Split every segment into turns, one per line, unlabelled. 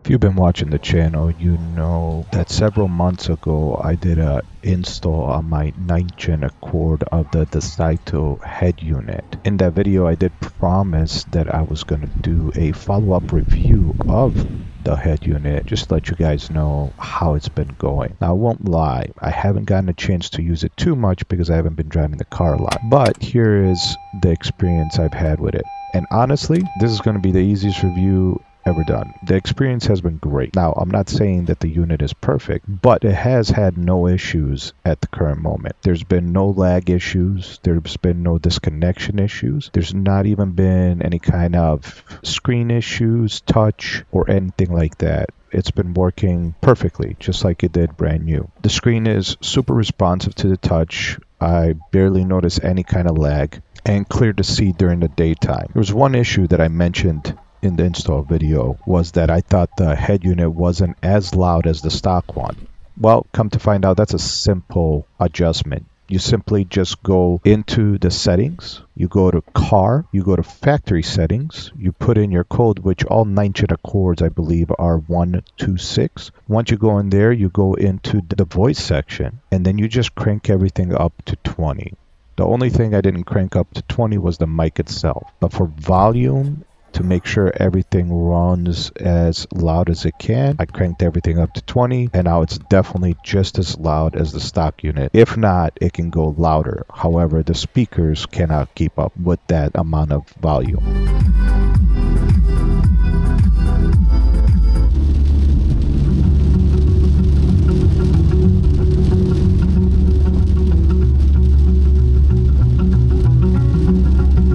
If you've been watching the channel, you know that several months ago I did a install on my 9th gen Accord of the Dasaita head unit. In that video I did promise that I was going to do a follow-up review of the head unit, just to let you guys know how it's been going. Now I won't lie, I haven't gotten a chance to use it too much because I haven't been driving the car a lot, but here is the experience I've had with it. And honestly, this is going to be the easiest review ever done. The experience has been great. Now, I'm not saying that the unit is perfect, but it has had no issues at the current moment. There's been no lag issues. There's been no disconnection issues. There's not even been any kind of screen issues, touch, or anything like that. It's been working perfectly, just like it did brand new. The screen is super responsive to the touch. I barely notice any kind of lag, and clear to see during the daytime. There was one issue that I mentioned in the install video, was that I thought the head unit wasn't as loud as the stock one. Well, come to find out, that's a simple adjustment. You simply just go into the settings, you go to car, you go to factory settings, you put in your code, which all 9th gen Accords I believe are 126. Once you go in there, you go into the voice section, and then you just crank everything up to 20. The only thing I didn't crank up to 20 was the mic itself. But for volume, to make sure everything runs as loud as it can, I cranked everything up to 20, and now it's definitely just as loud as the stock unit. If not, it can go louder. However, the speakers cannot keep up with that amount of volume.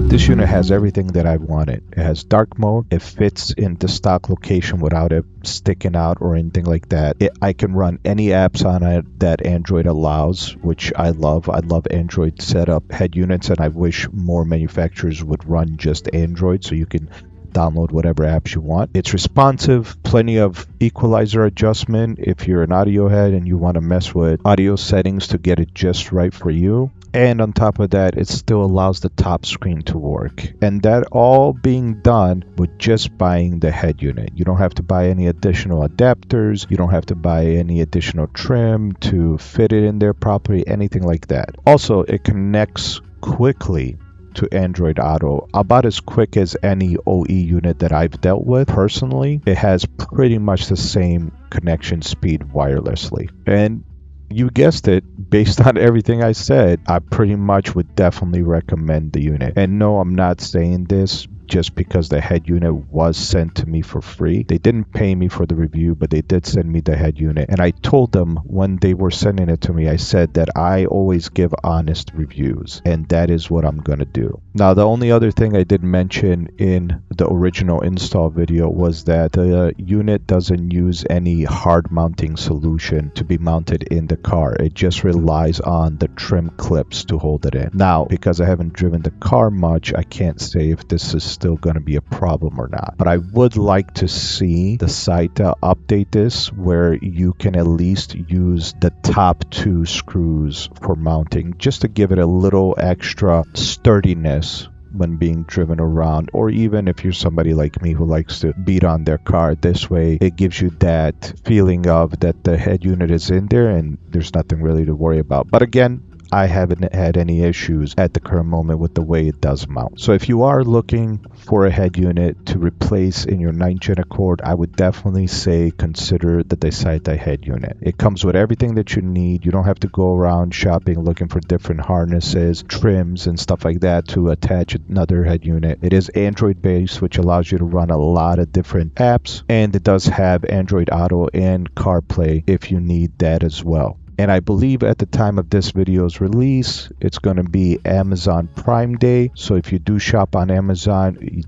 This unit has everything that I wanted. It has dark mode. It fits in the stock location without it sticking out or anything like that. I can run any apps on it that Android allows, which I love. I love Android setup head units, and I wish more manufacturers would run just Android so you can download whatever apps you want. It's responsive, plenty of equalizer adjustment if you're an audio head and you want to mess with audio settings to get it just right for you. And on top of that, it still allows the top screen to work. And that all being done with just buying the head unit. You don't have to buy any additional adapters. You don't have to buy any additional trim to fit it in there properly, anything like that. Also, it connects quickly to Android Auto, about as quick as any OE unit that I've dealt with personally. It has pretty much the same connection speed wirelessly. And you guessed it, based on everything I said, I pretty much would definitely recommend the unit. And no, I'm not saying this just because the head unit was sent to me for free. They didn't pay me for the review, but they did send me the head unit. And I told them when they were sending it to me, I said that I always give honest reviews, and that is what I'm going to do. Now, the only other thing I did mention in the original install video was that the unit doesn't use any hard mounting solution to be mounted in the car. It just relies on the trim clips to hold it in. Now, because I haven't driven the car much, I can't say if this is still going to be a problem or not, but I would like to see the Dasaita update this where you can at least use the top 2 screws for mounting, just to give it a little extra sturdiness when being driven around, or even if you're somebody like me who likes to beat on their car. This way it gives you that feeling of that the head unit is in there and there's nothing really to worry about. But again, I haven't had any issues at the current moment with the way it does mount. So if you are looking for a head unit to replace in your 9th gen Accord, I would definitely say consider the Dasaita head unit. It comes with everything that you need. You don't have to go around shopping looking for different harnesses, trims, and stuff like that to attach another head unit. It is Android based, which allows you to run a lot of different apps, and it does have Android Auto and CarPlay if you need that as well. And I believe at the time of this video's release, it's going to be Amazon Prime Day. So if you do shop on Amazon,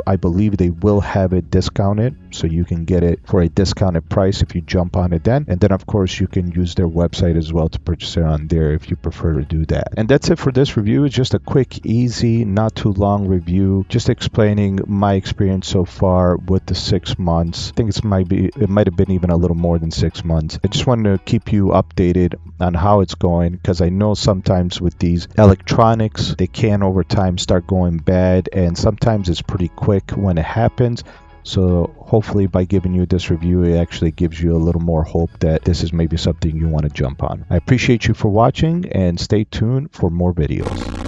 I believe they will have it discounted. So you can get it for a discounted price if you jump on it then. And then, of course, you can use their website as well to purchase it on there if you prefer to do that. And that's it for this review. It's just a quick, easy, not too long review. Just explaining my experience so far with the 6 months. I think it might have been even a little more than 6 months. I just wanted to keep you updated on how it's going, because I know sometimes with these electronics, they can over time start going bad, and sometimes it's pretty quick when it happens. So hopefully by giving you this review, it actually gives you a little more hope that this is maybe something you want to jump on. I appreciate you for watching and stay tuned for more videos.